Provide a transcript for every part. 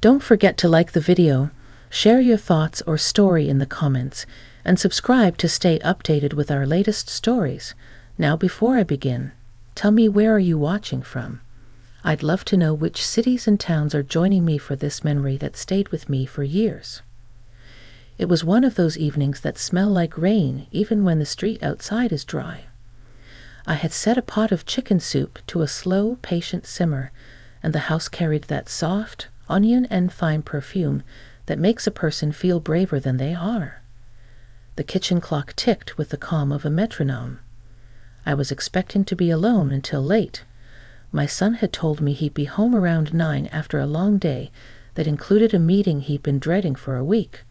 Don't forget to like the video, share your thoughts or story in the comments, and subscribe to stay updated with our latest stories. Now, before I begin, tell me, where are you watching from? I'd love to know which cities and towns are joining me for this memory that stayed with me for years. It was one of those evenings that smell like rain even when the street outside is dry. I had set a pot of chicken soup to a slow, patient simmer, and the house carried that soft, onion and thyme perfume that makes a person feel braver than they are. The kitchen clock ticked with the calm of a metronome. I was expecting to be alone until late. My son had told me he'd be home around 9 after a long day that included a meeting he'd been dreading for a week.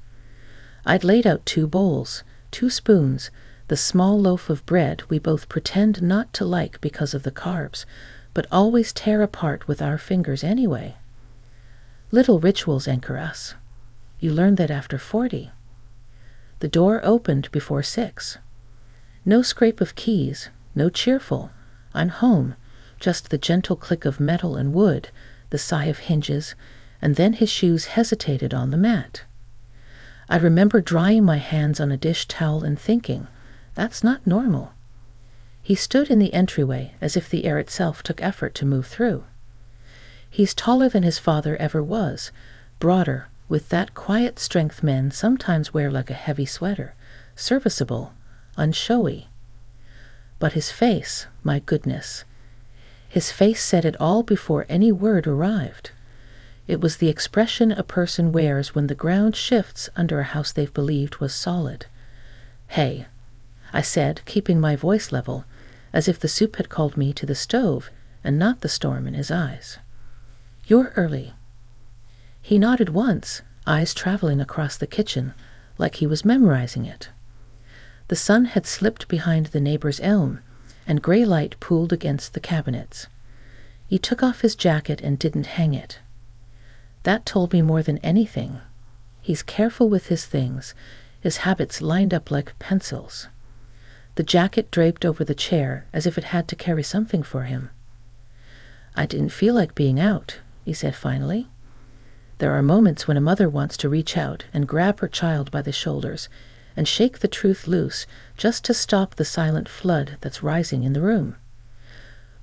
I'd laid out 2 bowls, 2 spoons, the small loaf of bread we both pretend not to like because of the carbs, but always tear apart with our fingers anyway. Little rituals anchor us. You learn that after 40. The door opened before 6. No scrape of keys, no cheerful, "I'm home," just the gentle click of metal and wood, the sigh of hinges, and then his shoes hesitated on the mat. I remember drying my hands on a dish towel and thinking, that's not normal. He stood in the entryway as if the air itself took effort to move through. He's taller than his father ever was, broader, with that quiet strength men sometimes wear like a heavy sweater, serviceable, unshowy. But his face, my goodness. His face said it all before any word arrived. It was the expression a person wears when the ground shifts under a house they've believed was solid. "Hey," I said, keeping my voice level, as if the soup had called me to the stove and not the storm in his eyes. "You're early." He nodded once, eyes traveling across the kitchen, like he was memorizing it. The sun had slipped behind the neighbor's elm, and gray light pooled against the cabinets. He took off his jacket and didn't hang it. That told me more than anything. He's careful with his things, his habits lined up like pencils. The jacket draped over the chair as if it had to carry something for him. "I didn't feel like being out," he said finally. There are moments when a mother wants to reach out and grab her child by the shoulders and shake the truth loose just to stop the silent flood that's rising in the room.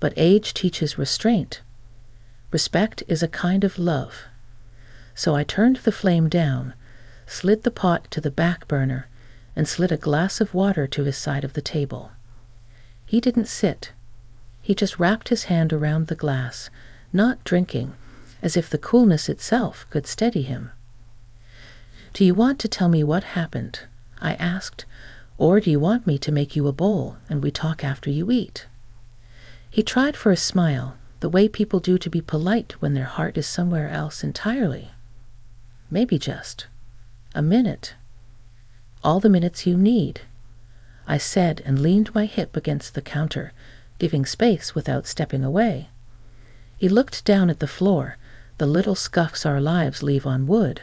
But age teaches restraint. Respect is a kind of love. So I turned the flame down, slid the pot to the back burner, and slid a glass of water to his side of the table. He didn't sit. He just wrapped his hand around the glass, not drinking, as if the coolness itself could steady him. "Do you want to tell me what happened?" I asked, "or do you want me to make you a bowl and we talk after you eat?" He tried for a smile, the way people do to be polite when their heart is somewhere else entirely. "Maybe just a minute." "All the minutes you need," I said, and leaned my hip against the counter, giving space without stepping away. He looked down at the floor, the little scuffs our lives leave on wood,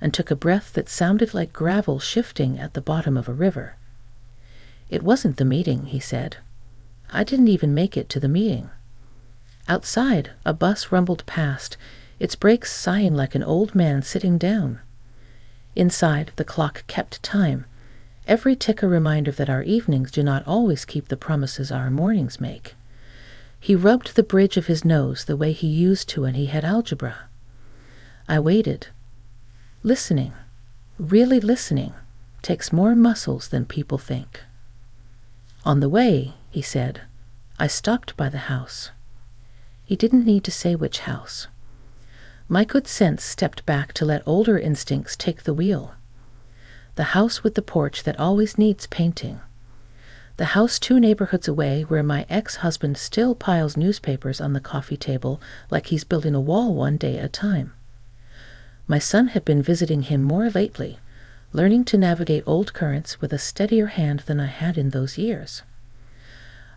and took a breath that sounded like gravel shifting at the bottom of a river. "It wasn't the meeting," he said. "I didn't even make it to the meeting." Outside, a bus rumbled past, its brakes sighing like an old man sitting down. Inside, the clock kept time, every tick a reminder that our evenings do not always keep the promises our mornings make. He rubbed the bridge of his nose the way he used to when he had algebra. I waited. Listening, really listening, takes more muscles than people think. "On the way," he said, "I stopped by the house." He didn't need to say which house. My good sense stepped back to let older instincts take the wheel. The house with the porch that always needs painting. The house 2 neighborhoods away where my ex-husband still piles newspapers on the coffee table like he's building a wall one day at a time. My son had been visiting him more lately, learning to navigate old currents with a steadier hand than I had in those years.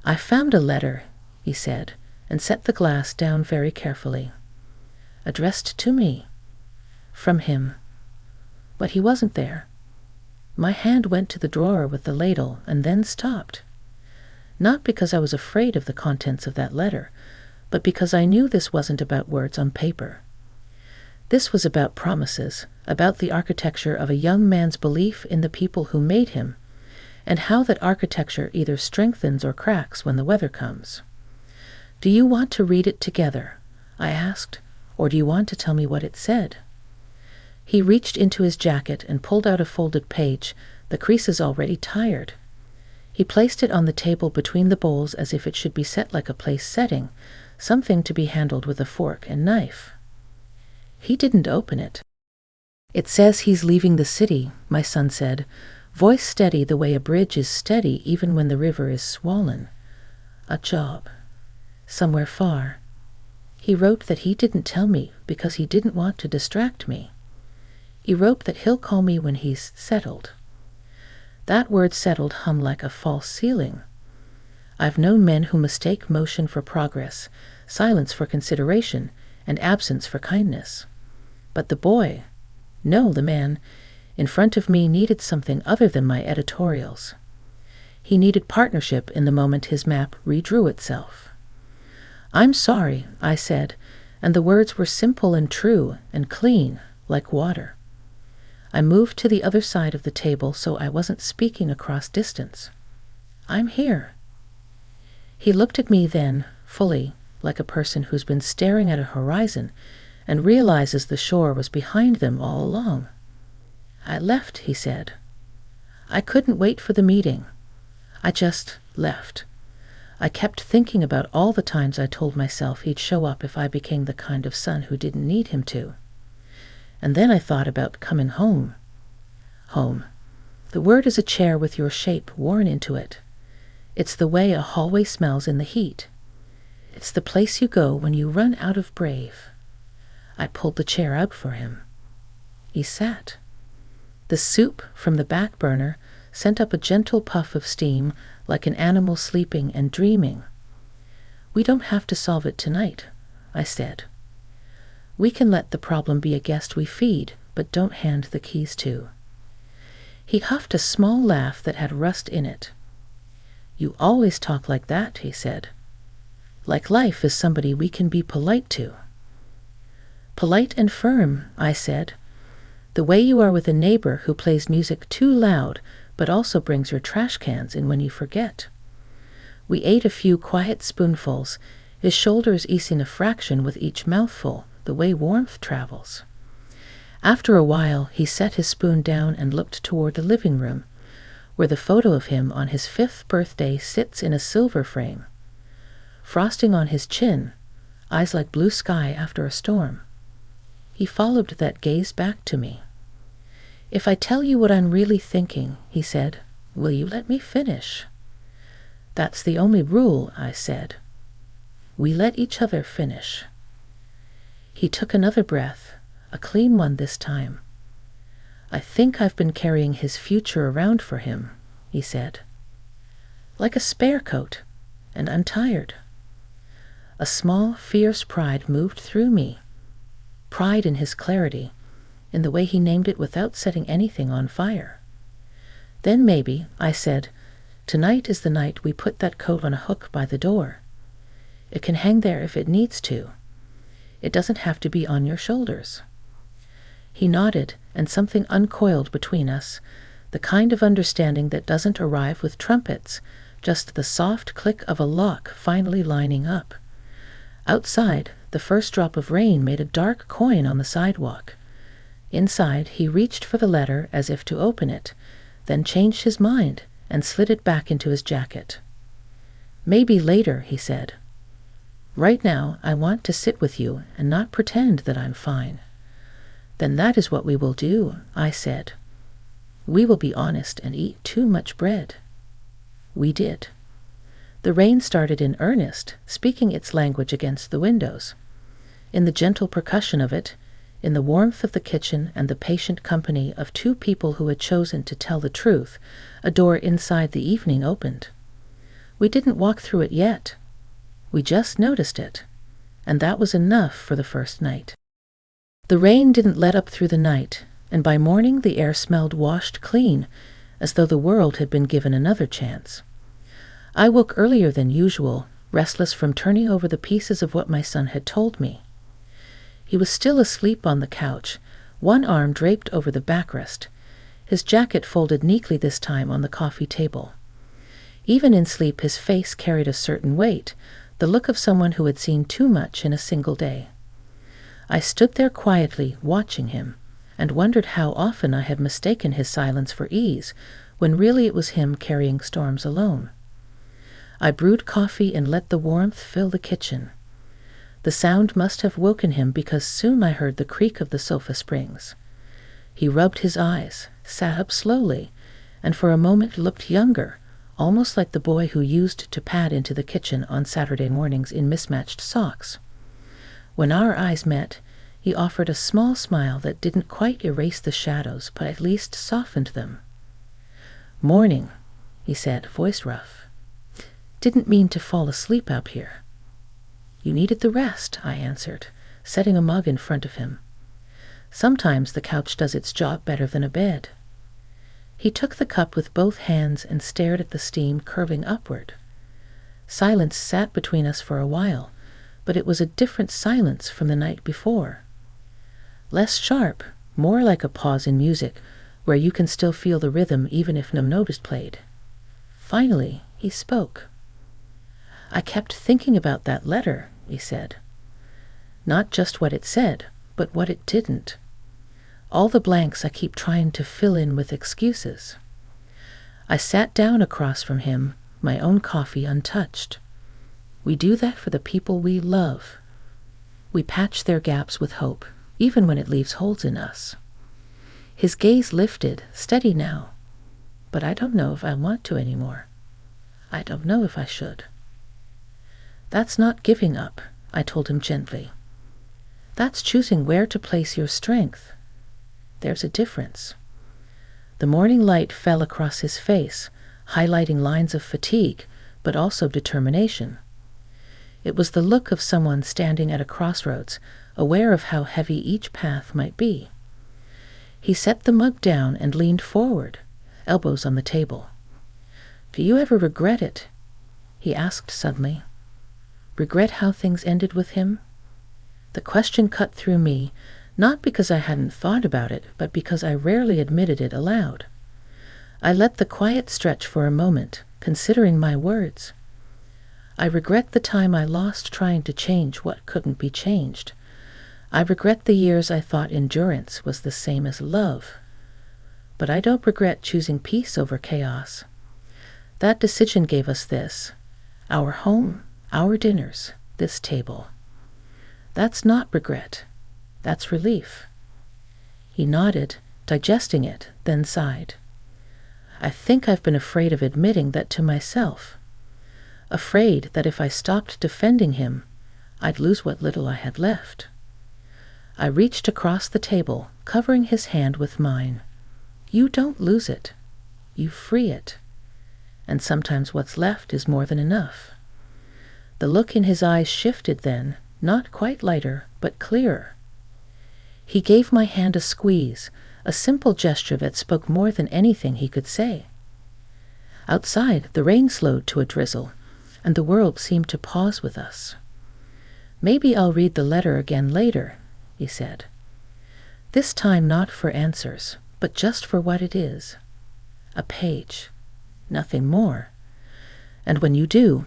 "I found a letter," he said, and set the glass down very carefully. "Addressed to me. From him." But he wasn't there. My hand went to the drawer with the ladle and then stopped. Not because I was afraid of the contents of that letter, but because I knew this wasn't about words on paper. This was about promises, about the architecture of a young man's belief in the people who made him, and how that architecture either strengthens or cracks when the weather comes. "Do you want to read it together?" I asked, "or do you want to tell me what it said?" He reached into his jacket and pulled out a folded page, the creases already tired. He placed it on the table between the bowls as if it should be set like a place setting, something to be handled with a fork and knife. He didn't open it. "It says he's leaving the city," my son said, voice steady the way a bridge is steady even when the river is swollen. "A job. Somewhere far. He wrote that he didn't tell me because he didn't want to distract me. He wrote that he'll call me when he's settled." That word settled hum like a false ceiling. I've known men who mistake motion for progress, silence for consideration, and absence for kindness. But the boy, no, the man, in front of me needed something other than my editorials. He needed partnership in the moment his map redrew itself. "I'm sorry," I said, and the words were simple and true and clean, like water. I moved to the other side of the table so I wasn't speaking across distance. "I'm here." He looked at me then, fully, like a person who's been staring at a horizon and realizes the shore was behind them all along. "I left," he said. "I couldn't wait for the meeting. I just left. I kept thinking about all the times I told myself he'd show up if I became the kind of son who didn't need him to. And then I thought about coming home. Home. The word is a chair with your shape worn into it. It's the way a hallway smells in the heat. It's the place you go when you run out of brave." I pulled the chair out for him. He sat. The soup from the back burner sent up a gentle puff of steam like an animal sleeping and dreaming. "We don't have to solve it tonight," I said. "We can let the problem be a guest we feed, but don't hand the keys to." He huffed a small laugh that had rust in it. "You always talk like that," he said. "Like life is somebody we can be polite to." "Polite and firm," I said. "The way you are with a neighbor who plays music too loud but also brings your trash cans in when you forget." We ate a few quiet spoonfuls, his shoulders easing a fraction with each mouthful, the way warmth travels. After a while, he set his spoon down and looked toward the living room, where the photo of him on his 5th birthday sits in a silver frame. Frosting on his chin, eyes like blue sky after a storm. He followed that gaze back to me. "If I tell you what I'm really thinking," he said, "will you let me finish?" "That's the only rule," I said. "We let each other finish." He took another breath, a clean one this time. "I think I've been carrying his future around for him," he said. "Like a spare coat, and I'm tired." A small, fierce pride moved through me. Pride in his clarity, in the way he named it without setting anything on fire. "Then maybe," I said, "tonight is the night we put that coat on a hook by the door. It can hang there if it needs to. It doesn't have to be on your shoulders." He nodded, and something uncoiled between us, the kind of understanding that doesn't arrive with trumpets, just the soft click of a lock finally lining up. Outside, the first drop of rain made a dark coin on the sidewalk. Inside, he reached for the letter as if to open it, then changed his mind and slid it back into his jacket. "Maybe later," he said. "Right now, I want to sit with you and not pretend that I'm fine." "Then that is what we will do," I said. "We will be honest and eat too much bread." We did. The rain started in earnest, speaking its language against the windows. In the gentle percussion of it, in the warmth of the kitchen and the patient company of two people who had chosen to tell the truth, a door inside the evening opened. We didn't walk through it yet. We just noticed it, and that was enough for the first night. The rain didn't let up through the night, and by morning the air smelled washed clean, as though the world had been given another chance. I woke earlier than usual, restless from turning over the pieces of what my son had told me. He was still asleep on the couch, one arm draped over the backrest, his jacket folded neatly this time on the coffee table. Even in sleep his face carried a certain weight, the look of someone who had seen too much in a single day. I stood there quietly, watching him, and wondered how often I had mistaken his silence for ease, when really it was him carrying storms alone. I brewed coffee and let the warmth fill the kitchen. The sound must have woken him because soon I heard the creak of the sofa springs. He rubbed his eyes, sat up slowly, and for a moment looked younger, almost like the boy who used to pad into the kitchen on Saturday mornings in mismatched socks. When our eyes met, he offered a small smile that didn't quite erase the shadows, but at least softened them. "Morning," he said, voice rough. "Didn't mean to fall asleep out here." "You needed the rest," I answered, setting a mug in front of him. "Sometimes the couch does its job better than a bed." He took the cup with both hands and stared at the steam curving upward. Silence sat between us for a while, but it was a different silence from the night before. Less sharp, more like a pause in music, where you can still feel the rhythm even if no note is played. Finally, he spoke. "I kept thinking about that letter," he said. "Not just what it said, but what it didn't. All the blanks I keep trying to fill in with excuses." I sat down across from him, my own coffee untouched. We do that for the people we love. We patch their gaps with hope, even when it leaves holes in us. His gaze lifted, steady now. "But I don't know if I want to anymore. I don't know if I should." "That's not giving up," I told him gently. "That's choosing where to place your strength. There's a difference." The morning light fell across his face, highlighting lines of fatigue, but also determination. It was the look of someone standing at a crossroads, aware of how heavy each path might be. He set the mug down and leaned forward, elbows on the table. "Do you ever regret it?" he asked suddenly. Regret how things ended with him? The question cut through me, not because I hadn't thought about it, but because I rarely admitted it aloud. I let the quiet stretch for a moment, considering my words. I regret the time I lost trying to change what couldn't be changed. I regret the years I thought endurance was the same as love. But I don't regret choosing peace over chaos. That decision gave us this: our home, our dinners, this table. That's not regret. That's relief. He nodded, digesting it, then sighed. I think I've been afraid of admitting that to myself. Afraid that if I stopped defending him, I'd lose what little I had left. I reached across the table, covering his hand with mine. You don't lose it. You free it. And sometimes what's left is more than enough. The look in his eyes shifted then, not quite lighter, but clearer. He gave my hand a squeeze, a simple gesture that spoke more than anything he could say. Outside, the rain slowed to a drizzle, and the world seemed to pause with us. "Maybe I'll read the letter again later," he said. "This time not for answers, but just for what it is. A page. Nothing more. And when you do,"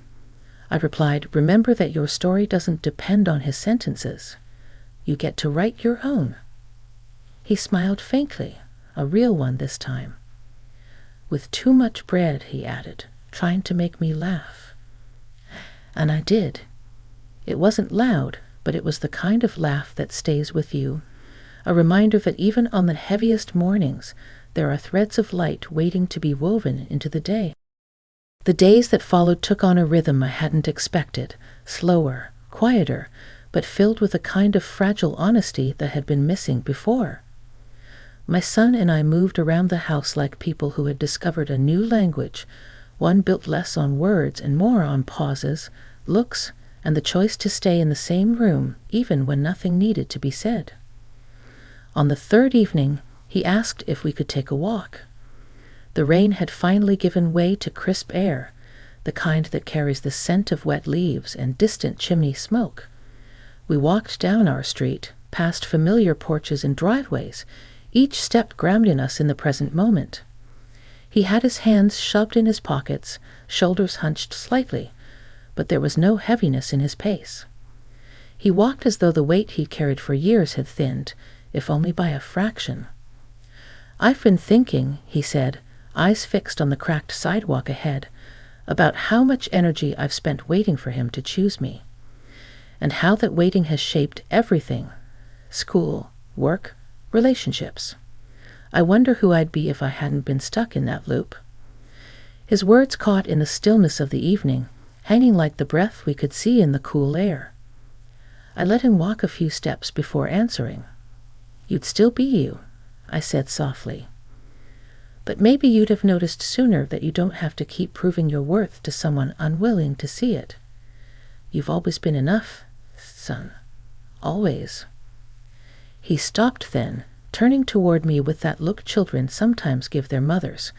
I replied, "remember that your story doesn't depend on his sentences. You get to write your own." He smiled faintly, a real one this time. "With too much bread," he added, trying to make me laugh. And I did. It wasn't loud, but it was the kind of laugh that stays with you, a reminder that even on the heaviest mornings, there are threads of light waiting to be woven into the day. The days that followed took on a rhythm I hadn't expected, slower, quieter, but filled with a kind of fragile honesty that had been missing before. My son and I moved around the house like people who had discovered a new language, one built less on words and more on pauses, looks, and the choice to stay in the same room even when nothing needed to be said. On the third evening, he asked if we could take a walk. The rain had finally given way to crisp air, the kind that carries the scent of wet leaves and distant chimney smoke. We walked down our street, past familiar porches and driveways, each step grounding us in the present moment. He had his hands shoved in his pockets, shoulders hunched slightly, but there was no heaviness in his pace. He walked as though the weight he'd carried for years had thinned, if only by a fraction. "I've been thinking," he said, eyes fixed on the cracked sidewalk ahead, "about how much energy I've spent waiting for him to choose me, and how that waiting has shaped everything: school, work, relationships. I wonder who I'd be if I hadn't been stuck in that loop." His words caught in the stillness of the evening, hanging like the breath we could see in the cool air. I let him walk a few steps before answering. "You'd still be you," I said softly. "But maybe you'd have noticed sooner that you don't have to keep proving your worth to someone unwilling to see it. You've always been enough, son. Always." He stopped then, turning toward me with that look children sometimes give their mothers,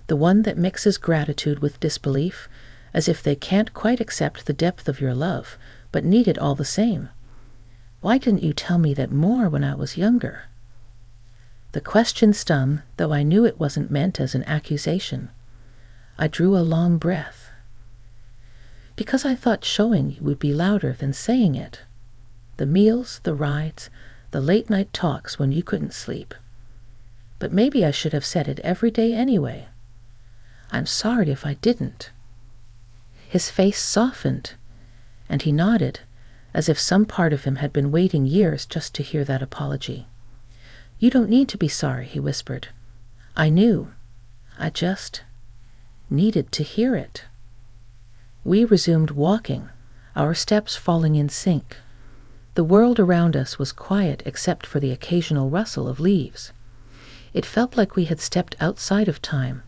the one that mixes gratitude with disbelief, as if they can't quite accept the depth of your love, but need it all the same. "Why didn't you tell me that more when I was younger?" The question stung, though I knew it wasn't meant as an accusation. I drew a long breath. "Because I thought showing you would be louder than saying it. The meals, the rides, the late-night talks when you couldn't sleep. But maybe I should have said it every day anyway. I'm sorry if I didn't." His face softened, and he nodded, as if some part of him had been waiting years just to hear that apology. "You don't need to be sorry," he whispered. "I knew. I just needed to hear it." We resumed walking, our steps falling in sync. The world around us was quiet except for the occasional rustle of leaves. It felt like we had stepped outside of time,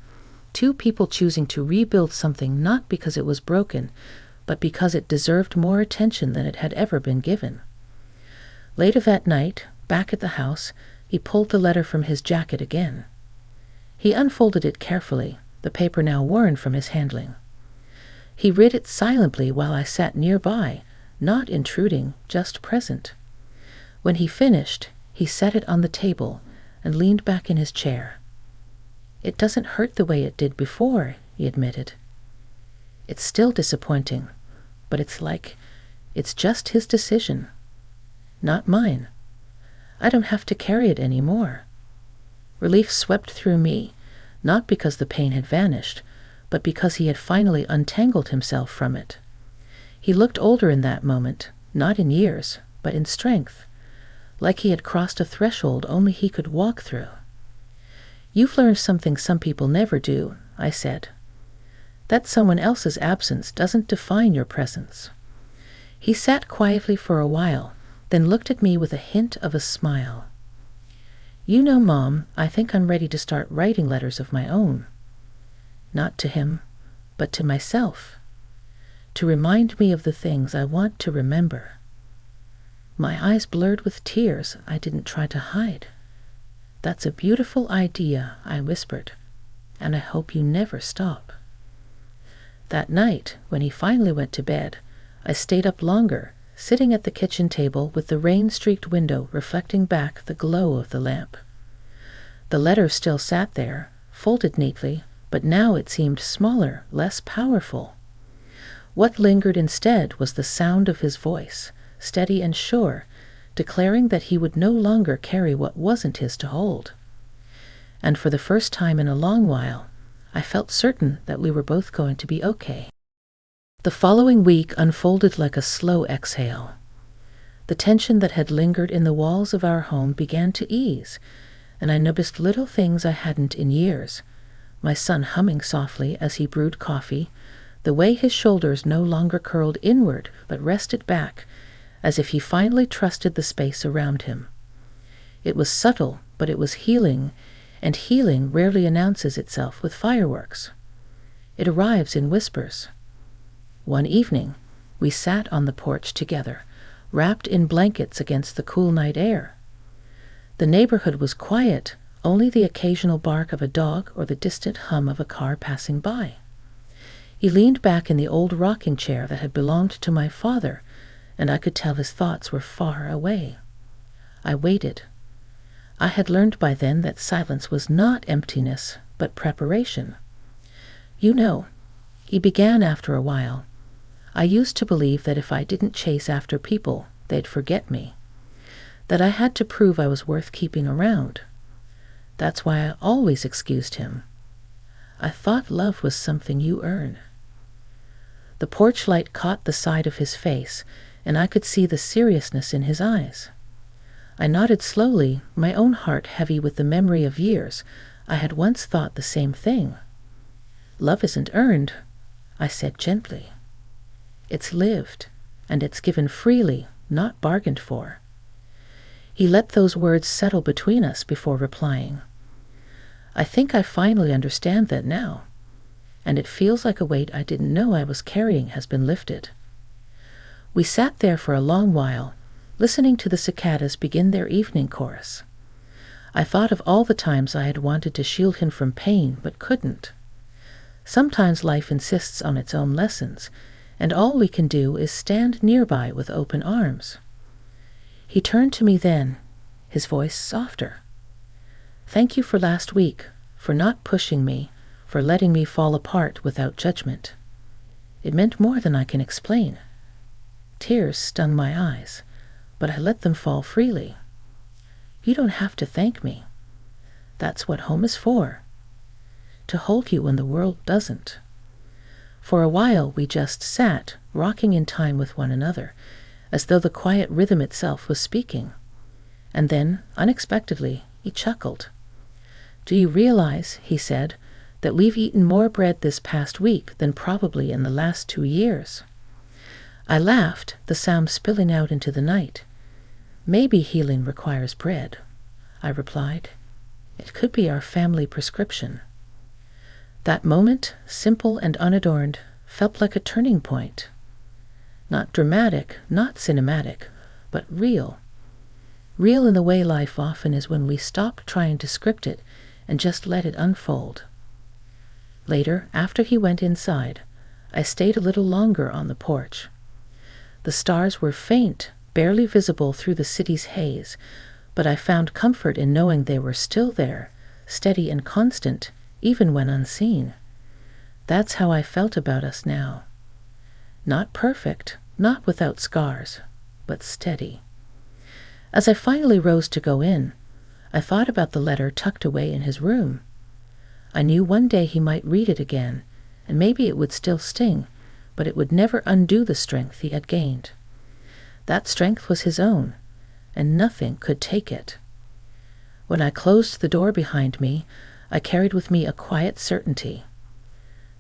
two people choosing to rebuild something not because it was broken, but because it deserved more attention than it had ever been given. Later that night, back at the house, he pulled the letter from his jacket again. He unfolded it carefully, the paper now worn from his handling. He read it silently while I sat nearby, not intruding, just present. When he finished, he set it on the table and leaned back in his chair. "It doesn't hurt the way it did before," he admitted. "It's still disappointing, but it's just his decision, not mine. I don't have to carry it anymore." Relief swept through me, not because the pain had vanished, but because he had finally untangled himself from it. He looked older in that moment, not in years, but in strength, like he had crossed a threshold only he could walk through. "You've learned something some people never do," I said. "That someone else's absence doesn't define your presence." He sat quietly for a while, then looked at me with a hint of a smile. "You know, Mom, I think I'm ready to start writing letters of my own. Not to him, but to myself. To remind me of the things I want to remember." My eyes blurred with tears I didn't try to hide. "That's a beautiful idea," I whispered, "and I hope you never stop." That night, when he finally went to bed, I stayed up longer, sitting at the kitchen table with the rain-streaked window reflecting back the glow of the lamp. The letter still sat there, folded neatly, but now it seemed smaller, less powerful. What lingered instead was the sound of his voice, steady and sure, declaring that he would no longer carry what wasn't his to hold. And for the first time in a long while, I felt certain that we were both going to be okay. The following week unfolded like a slow exhale. The tension that had lingered in the walls of our home began to ease, and I noticed little things I hadn't in years. My son humming softly as he brewed coffee, the way his shoulders no longer curled inward but rested back, as if he finally trusted the space around him. It was subtle, but it was healing, and healing rarely announces itself with fireworks. It arrives in whispers. One evening, we sat on the porch together, wrapped in blankets against the cool night air. The neighborhood was quiet, only the occasional bark of a dog or the distant hum of a car passing by. He leaned back in the old rocking chair that had belonged to my father, and I could tell his thoughts were far away. I waited. I had learned by then that silence was not emptiness, but preparation. "You know," he began after a while, "I used to believe that if I didn't chase after people, they'd forget me. That I had to prove I was worth keeping around. That's why I always excused him. I thought love was something you earn." The porch light caught the side of his face, and I could see the seriousness in his eyes. I nodded slowly, my own heart heavy with the memory of years I had once thought the same thing. "Love isn't earned," I said gently. "It's lived, and it's given freely, not bargained for." He let those words settle between us before replying. "I think I finally understand that now, and it feels like a weight I didn't know I was carrying has been lifted." We sat there for a long while, listening to the cicadas begin their evening chorus. I thought of all the times I had wanted to shield him from pain but couldn't. Sometimes life insists on its own lessons, and all we can do is stand nearby with open arms. He turned to me then, his voice softer. "Thank you for last week, for not pushing me, for letting me fall apart without judgment. It meant more than I can explain." Tears stung my eyes, but I let them fall freely. "You don't have to thank me. That's what home is for. To hold you when the world doesn't." For a while we just sat, rocking in time with one another, as though the quiet rhythm itself was speaking. And then, unexpectedly, he chuckled. "Do you realize," he said, "that we've eaten more bread this past week than probably in the last 2 years?" I laughed, the sound spilling out into the night. "Maybe healing requires bread," I replied. "It could be our family prescription." That moment, simple and unadorned, felt like a turning point. Not dramatic, not cinematic, but real. Real in the way life often is when we stop trying to script it and just let it unfold. Later, after he went inside, I stayed a little longer on the porch. The stars were faint, barely visible through the city's haze, but I found comfort in knowing they were still there, steady and constant, even when unseen. That's how I felt about us now. Not perfect, not without scars, but steady. As I finally rose to go in, I thought about the letter tucked away in his room. I knew one day he might read it again, and maybe it would still sting, but it would never undo the strength he had gained. That strength was his own, and nothing could take it. When I closed the door behind me, I carried with me a quiet certainty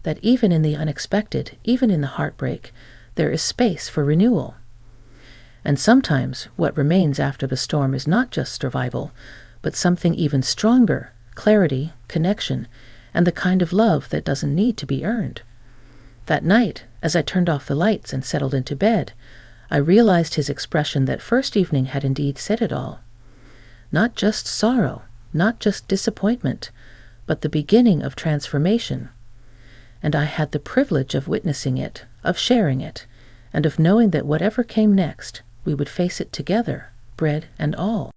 that even in the unexpected, even in the heartbreak, there is space for renewal. And sometimes what remains after the storm is not just survival, but something even stronger, clarity, connection, and the kind of love that doesn't need to be earned. That night, as I turned off the lights and settled into bed, I realized his expression that first evening had indeed said it all. Not just sorrow, not just disappointment, but the beginning of transformation. And I had the privilege of witnessing it, of sharing it, and of knowing that whatever came next, we would face it together, bread and all.